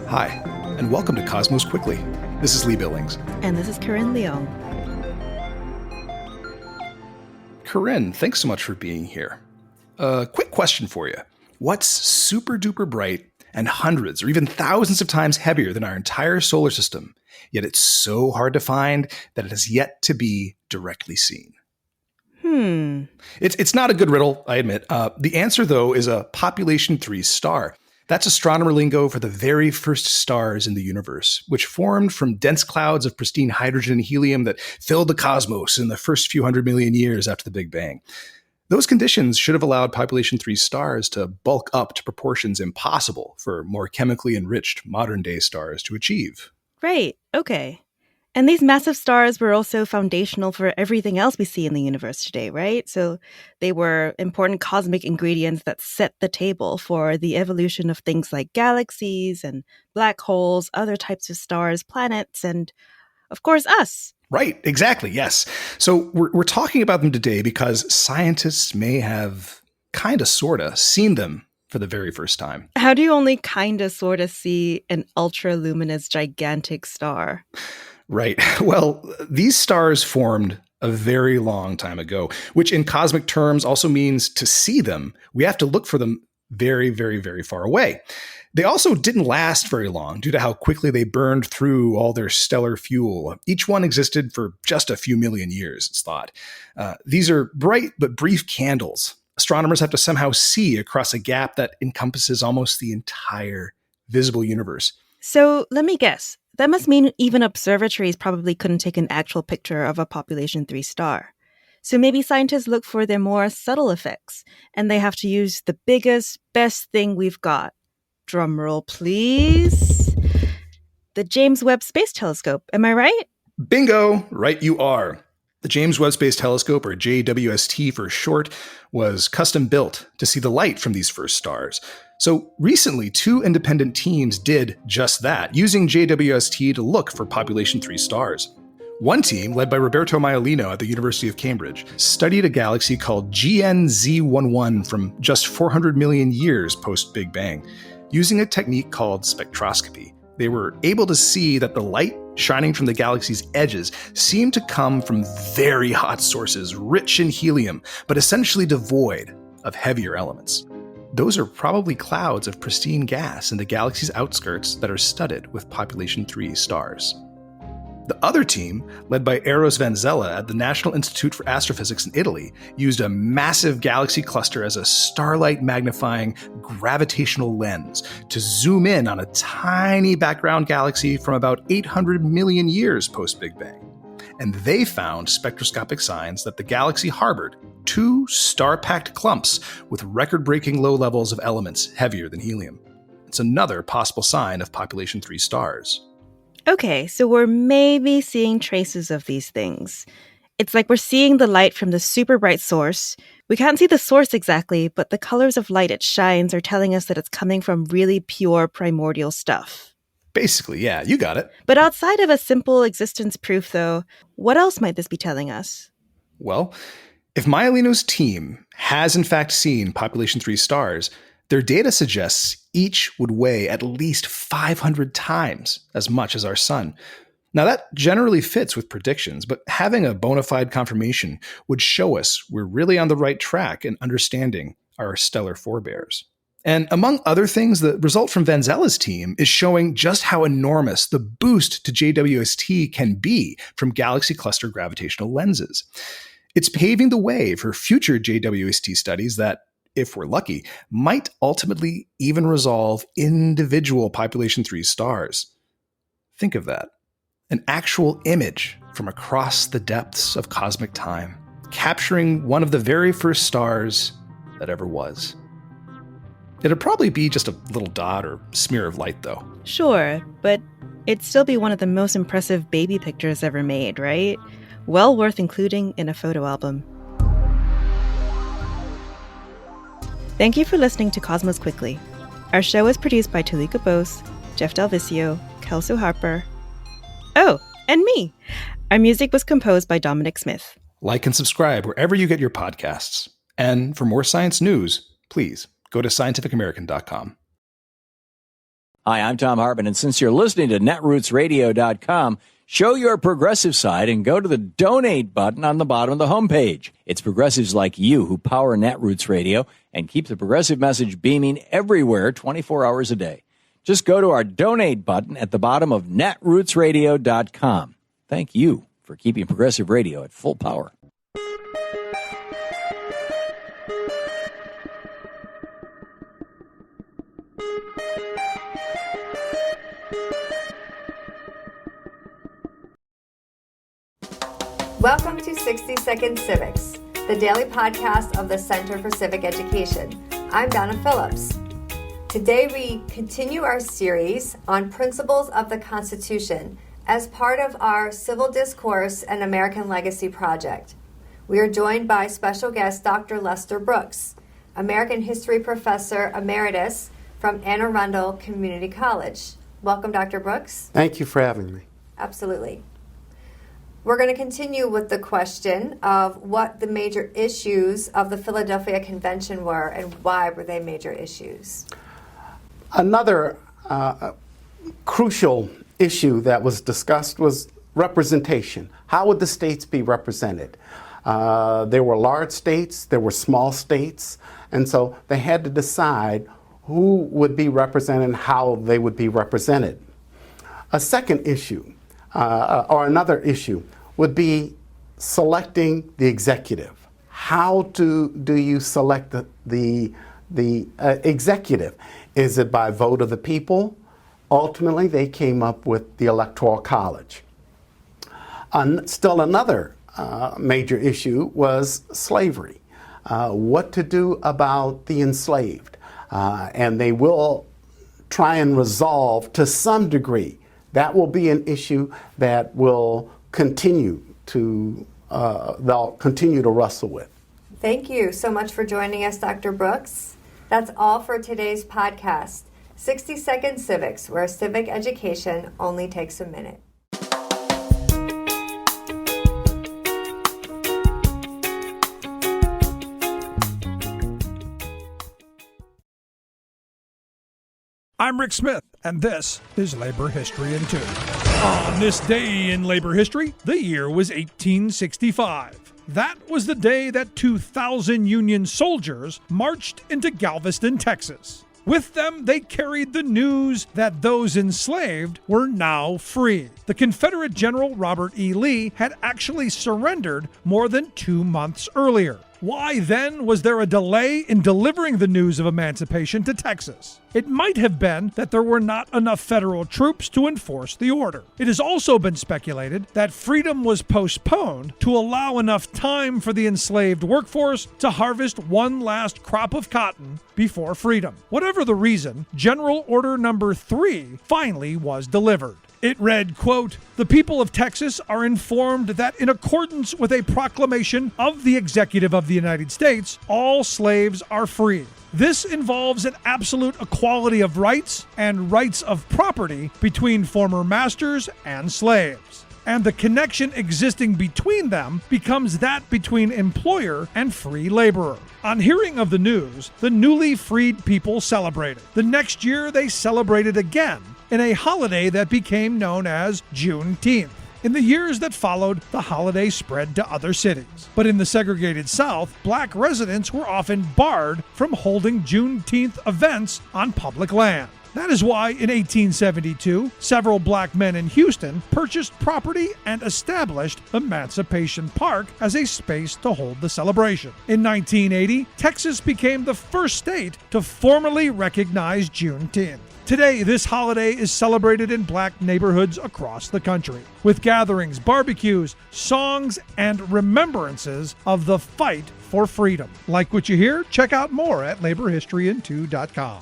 Hi, and welcome to Cosmos Quickly. This is Lee Billings. And this is Corinne Leong. Corinne, thanks so much for being here. Quick question for you. What's super duper bright and hundreds or even thousands of times heavier than our entire solar system, yet it's so hard to find that it has yet to be directly seen? It's not a good riddle, I admit. The answer, though, is a population 3 star. That's astronomer lingo for the very first stars in the universe, which formed from dense clouds of pristine hydrogen and helium that filled the cosmos in the first few 100 million years after the Big Bang. Those conditions should have allowed population 3 stars to bulk up to proportions impossible for more chemically enriched modern-day stars to achieve. Right, okay. And these massive stars were also foundational for everything else we see in the universe today, right? So they were important cosmic ingredients that set the table for the evolution of things like galaxies and black holes, other types of stars, planets, and, of course, us. Right, exactly, yes. So we're talking about them today because scientists may have kind of, sort of, seen them for the very first time. How do you only kind of, sort of see an ultra-luminous, gigantic star? Right. Well, these stars formed a very long time ago, which in cosmic terms also means to see them, we have to look for them very, very, very far away. They also didn't last very long due to how quickly they burned through all their stellar fuel. Each one existed for just a few million years, it's thought. These are bright but brief candles. Astronomers have to somehow see across a gap that encompasses almost the entire visible universe. So let me guess. That must mean even observatories probably couldn't take an actual picture of a population 3 star. So maybe scientists look for their more subtle effects, and they have to use the biggest, best thing we've got. Drumroll, please. The James Webb Space Telescope, am I right? Bingo! Right you are. The James Webb Space Telescope, or JWST for short, was custom built to see the light from these first stars. So recently, 2 independent teams did just that, using JWST to look for population 3 stars. One team, led by Roberto Maiolino at the University of Cambridge, studied a galaxy called GNZ11 from just 400 million years post-Big Bang. Using a technique called spectroscopy, they were able to see that the light shining from the galaxy's edges seemed to come from very hot sources rich in helium, but essentially devoid of heavier elements. Those are probably clouds of pristine gas in the galaxy's outskirts that are studded with population 3 stars. The other team, led by Eros Vanzella at the National Institute for Astrophysics in Italy, used a massive galaxy cluster as a starlight magnifying gravitational lens to zoom in on a tiny background galaxy from about 800 million years post-Big Bang. And they found spectroscopic signs that the galaxy harbored 2 star-packed clumps with record-breaking low levels of elements heavier than helium. It's another possible sign of population 3 stars. Okay, so we're maybe seeing traces of these things. It's like we're seeing the light from the super bright source. We can't see the source exactly, but the colors of light it shines are telling us that it's coming from really pure primordial stuff. Basically, yeah, you got it. But outside of a simple existence proof, though, what else might this be telling us? Well, if Maialino's team has in fact seen population 3 stars, their data suggests each would weigh at least 500 times as much as our sun. Now that generally fits with predictions, but having a bona fide confirmation would show us we're really on the right track in understanding our stellar forebears. And among other things, the result from Vanzella's team is showing just how enormous the boost to JWST can be from galaxy cluster gravitational lenses. It's paving the way for future JWST studies that, if we're lucky, might ultimately even resolve individual population 3 stars. Think of that. An actual image from across the depths of cosmic time, capturing one of the very first stars that ever was. It'd probably be just a little dot or smear of light, though. Sure, but it'd still be one of the most impressive baby pictures ever made, right? Well worth including in a photo album. Thank you for listening to Cosmos Quickly. Our show is produced by Talika Bose, Jeff Delvicio, Kelso Harper. Oh, and me. Our music was composed by Dominic Smith. Like and subscribe wherever you get your podcasts. And for more science news, please go to scientificamerican.com. Hi, I'm Tom Hartman, and since you're listening to netrootsradio.com, show your progressive side and go to the donate button on the bottom of the homepage. It's progressives like you who power Netroots Radio and keep the progressive message beaming everywhere 24 hours a day. Just go to our donate button at the bottom of netrootsradio.com. Thank you for keeping progressive radio at full power. Welcome to 60 Second Civics, the daily podcast of the Center for Civic Education. I'm Donna Phillips. Today we continue our series on principles of the Constitution as part of our Civil Discourse and American Legacy project. We are joined by special guest Dr. Lester Brooks, American History Professor Emeritus from Anne Arundel Community College. Welcome, Dr. Brooks. Thank you for having me. Absolutely. We're going to continue with the question of what the major issues of the Philadelphia Convention were and why were they major issues. Another crucial issue that was discussed was representation. How would the states be represented? There were large states, there were small states, and so they had to decide who would be represented and how they would be represented. A second issue, or another issue, would be selecting the executive. How do you select the executive? Is it by vote of the people? Ultimately, they came up with the Electoral College. Still another major issue was slavery. What to do about the enslaved. And they will try and resolve to some degree. That will be an issue that will continue to, they'll continue to wrestle with. Thank you so much for joining us, Dr. Brooks. That's all for today's podcast, 60 Second Civics, where civic education only takes a minute. I'm Rick Smith, and this is Labor History in 2. On this day in labor history, the year was 1865. That was the day that 2,000 Union soldiers marched into Galveston, Texas. With them, they carried the news that those enslaved were now free. The Confederate General Robert E. Lee had actually surrendered more than 2 months earlier. Why then was there a delay in delivering the news of emancipation to Texas? It might have been that there were not enough federal troops to enforce the order. It has also been speculated that freedom was postponed to allow enough time for the enslaved workforce to harvest one last crop of cotton before freedom. Whatever the reason, General Order Number 3 finally was delivered. It read, quote, "The people of Texas are informed that in accordance with a proclamation of the Executive of the United States, all slaves are free. This involves an absolute equality of rights and rights of property between former masters and slaves. And the connection existing between them becomes that between employer and free laborer." On hearing of the news, the newly freed people celebrated. The next year, they celebrated again in a holiday that became known as Juneteenth. In the years that followed, the holiday spread to other cities. But in the segregated South, black residents were often barred from holding Juneteenth events on public land. That is why in 1872, several black men in Houston purchased property and established Emancipation Park as a space to hold the celebration. In 1980, Texas became the first state to formally recognize Juneteenth. Today, this holiday is celebrated in black neighborhoods across the country, with gatherings, barbecues, songs, and remembrances of the fight for freedom. Like what you hear? Check out more at laborhistoryin2.com.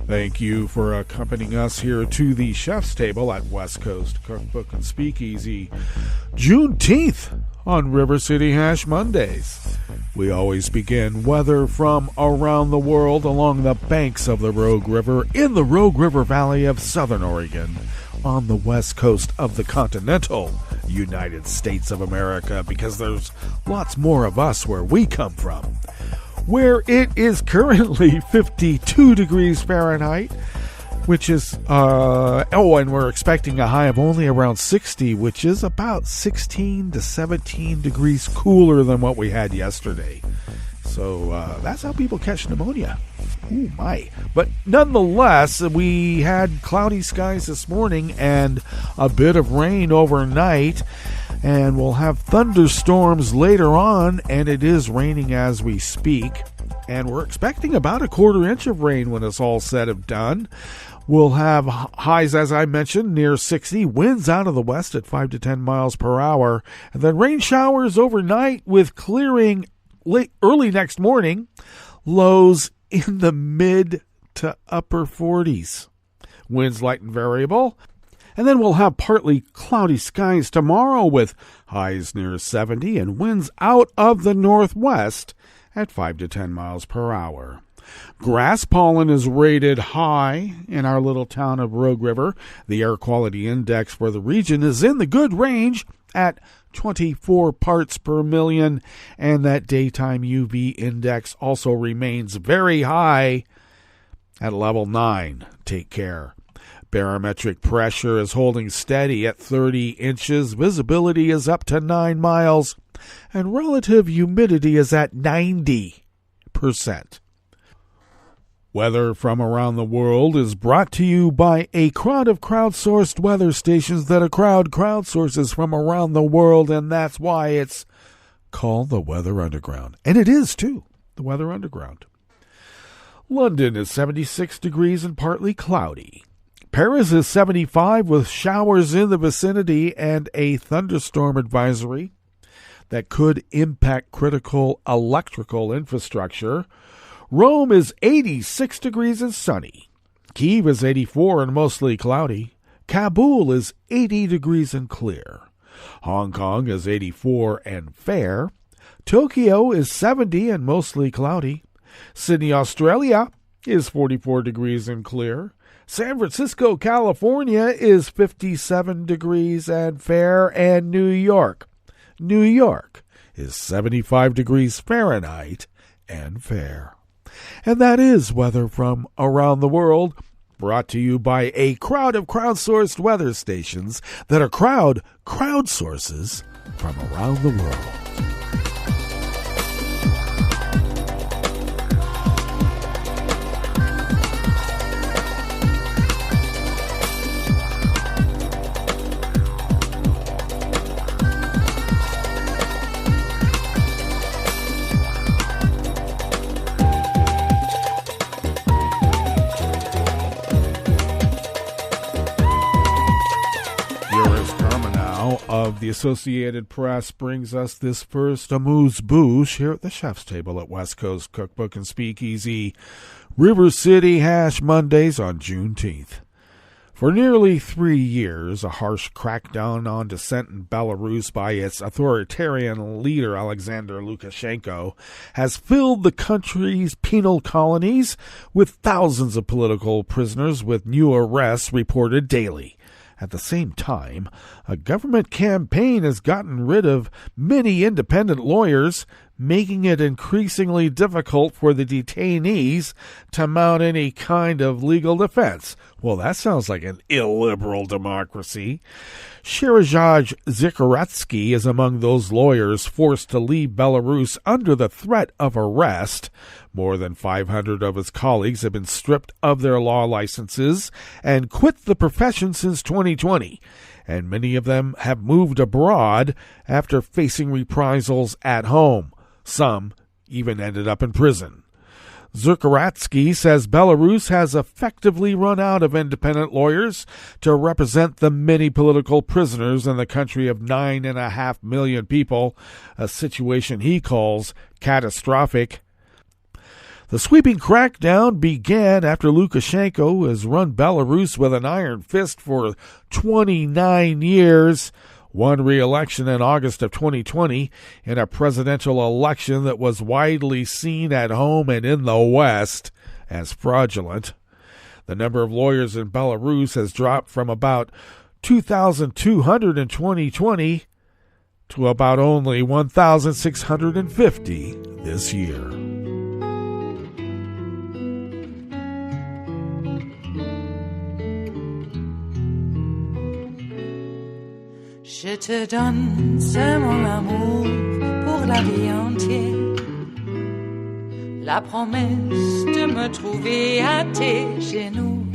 Thank you for accompanying us here to the chef's table at West Coast Cookbook and Speakeasy. Juneteenth on River City Hash Mondays. We always begin weather from around the world along the banks of the Rogue River in the Rogue River Valley of Southern Oregon on the west coast of the continental United States of America, because there's lots more of us where we come from, where it is currently 52 degrees Fahrenheit, which is, and we're expecting a high of only around 60, which is about 16 to 17 degrees cooler than what we had yesterday. So that's how people catch pneumonia. Oh my. But nonetheless, we had cloudy skies this morning and a bit of rain overnight, and we'll have thunderstorms later on, and it is raining as we speak. And we're expecting about a quarter-inch of rain when it's all said and done. We'll have highs, as I mentioned, near 60, winds out of the west at 5 to 10 miles per hour, and then rain showers overnight with clearing early next morning, lows in the mid to upper 40s. Winds light and variable. And then we'll have partly cloudy skies tomorrow with highs near 70 and winds out of the northwest at 5 to 10 miles per hour. Grass pollen is rated high in our little town of Rogue River. The air quality index for the region is in the good range at 24 parts per million, and that daytime UV index also remains very high at level 9. Take care. Barometric pressure is holding steady at 30 inches. Visibility is up to 9 miles, and relative humidity is at 90%. Weather from around the world is brought to you by a crowd of crowdsourced weather stations that a crowd crowdsources from around the world, and that's why it's called the Weather Underground. And it is, too, the Weather Underground. London is 76 degrees and partly cloudy. Paris is 75 with showers in the vicinity and a thunderstorm advisory that could impact critical electrical infrastructure. Rome is 86 degrees and sunny. Kyiv is 84 and mostly cloudy. Kabul is 80 degrees and clear. Hong Kong is 84 and fair. Tokyo is 70 and mostly cloudy. Sydney, Australia is 44 degrees and clear. San Francisco, California is 57 degrees and fair. And New York is 75 degrees Fahrenheit and fair. And that is weather from around the world, brought to you by a crowd of crowdsourced weather stations that are crowdsources from around the world. Of the Associated Press brings us this first amuse-bouche here at the chef's table at West Coast Cookbook and Speakeasy. River City Hash Mondays on Juneteenth. For nearly 3 years, a harsh crackdown on dissent in Belarus by its authoritarian leader Alexander Lukashenko has filled the country's penal colonies with thousands of political prisoners, with new arrests reported daily. At the same time, a government campaign has gotten rid of many independent lawyers, making it increasingly difficult for the detainees to mount any kind of legal defense. Well, that sounds like an illiberal democracy. Shirazad Zikaratsky is among those lawyers forced to leave Belarus under the threat of arrest. More than 500 of his colleagues have been stripped of their law licenses and quit the profession since 2020, and many of them have moved abroad after facing reprisals at home. Some even ended up in prison. Zukaratsky says Belarus has effectively run out of independent lawyers to represent the many political prisoners in the country of 9.5 million people, a situation he calls catastrophic. The sweeping crackdown began after Lukashenko has run Belarus with an iron fist for 29 years, won re-election in August of 2020 in a presidential election that was widely seen at home and in the West as fraudulent. The number of lawyers in Belarus has dropped from about 2,200 in 2020 to about only 1,650 this year. Je te donne c'est mon amour pour la vie entière. La promesse de me trouver à tes genoux.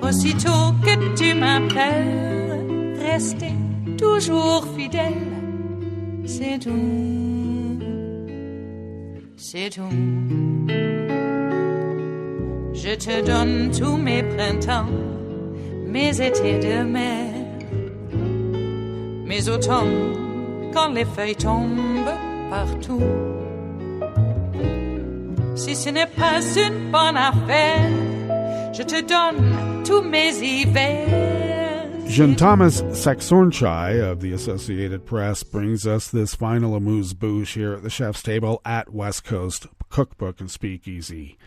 Aussitôt que tu m'appelles, rester toujours fidèle. C'est tout, c'est tout. Je te donne tous mes printemps, mes étés de mer. Mes automnes, quand les feuilles tombent partout. Si ce n'est pas une bonne affaire, je te donne tous mes hivers. Jean Thomas Saxornchai of the Associated Press brings us this final amuse-bouche here at the chef's table at West Coast Cookbook and Speakeasy.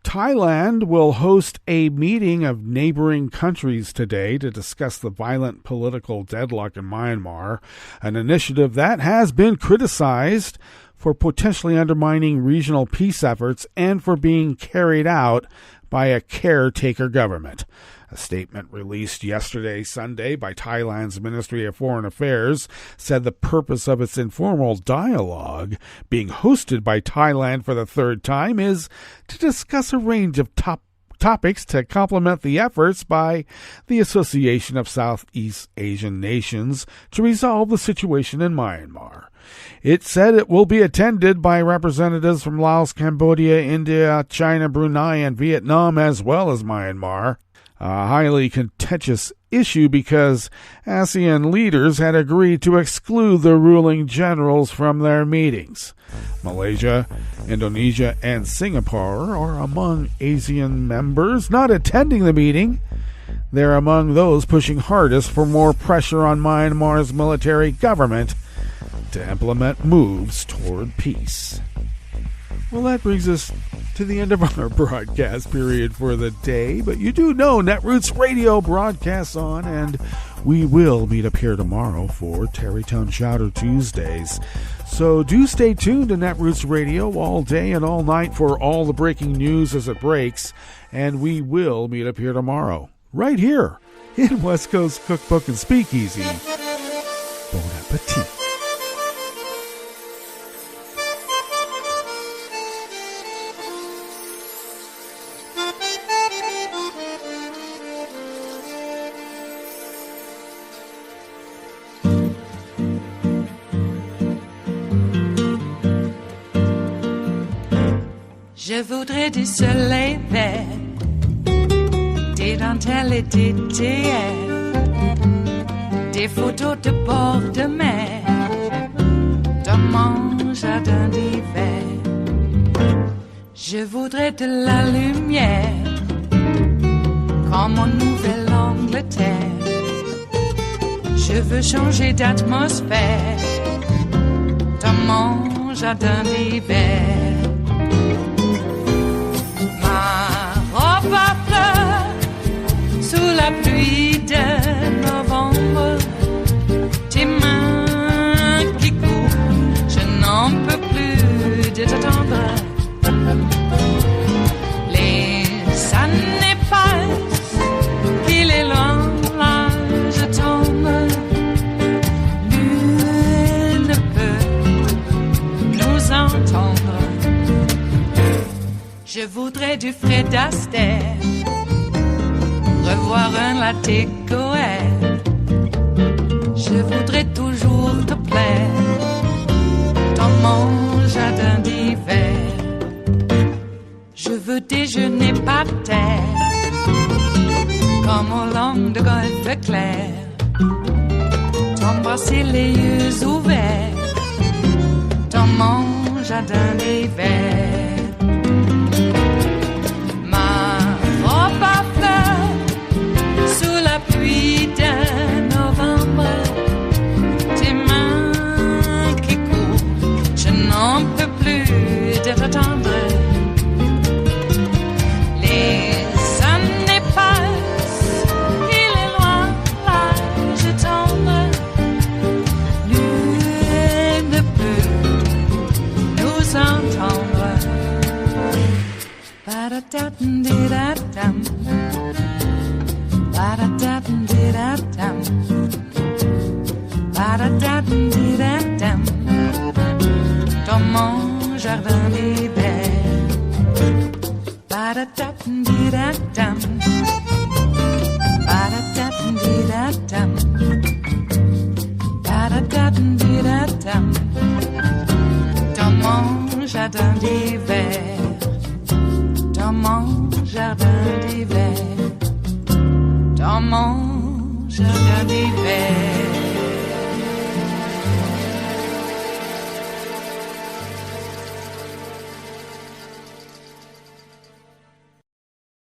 Thailand will host a meeting of neighboring countries today to discuss the violent political deadlock in Myanmar, an initiative that has been criticized for potentially undermining regional peace efforts and for being carried out by a caretaker government. A statement released yesterday, Sunday, by Thailand's Ministry of Foreign Affairs said the purpose of its informal dialogue, being hosted by Thailand for the third time, is to discuss a range of topics to complement the efforts by the Association of Southeast Asian Nations to resolve the situation in Myanmar. It said it will be attended by representatives from Laos, Cambodia, India, China, Brunei, and Vietnam, as well as Myanmar. A highly contentious issue because ASEAN leaders had agreed to exclude the ruling generals from their meetings. Malaysia, Indonesia, and Singapore are among ASEAN members not attending the meeting. They're among those pushing hardest for more pressure on Myanmar's military government to implement moves toward peace. Well, that brings us to the end of our broadcast period for the day, but you do know Netroots Radio broadcasts on, and we will meet up here tomorrow for Terrytown Chowder Tuesdays. So do stay tuned to Netroots Radio all day and all night for all the breaking news as it breaks, and we will meet up here tomorrow, right here in West Coast Cookbook and Speakeasy. Bon appetit. Je voudrais du soleil vert, des dentelles et des théères, des photos de bord de mer, dans mon jardin d'hiver. Je voudrais de la lumière, comme en Nouvelle-Angleterre. Je veux changer d'atmosphère, dans mon jardin d'hiver. Ma fleur sous la pluie de novembre, tes mains qui courent, je n'en peux plus de t'attendre. Les années passent, qu'il est loin, là je tombe. Nul ne peut nous entendre. Je voudrais du Fred Astaire, revoir un latte Goël. Je voudrais toujours te plaire dans mon jardin d'hiver. Je veux déjeuner par terre, comme au long de golfe clair, t'embrasser les yeux ouverts dans mon jardin d'hiver. Pluie de novembre, tes mains qui courent, je n'en peux plus de t'attendre. Les années passent, il est loin, là je tombe. Nul ne peut nous entendre. Ba-da-da-dum-di-da-dum. Ba-da-da-dum-di-da-dum. Ba-da-da-dum-di-da-dum. Dans mon jardin d'hiver. Ba-da-da-dum-di-da-dum. Ba-da-da-dum-di-da-dum. Ba-da-da-dum-di-da-dum. Dans mon jardin d'hiver. Dans mon jardin d'hiver. Dans mon jardin d'hiver.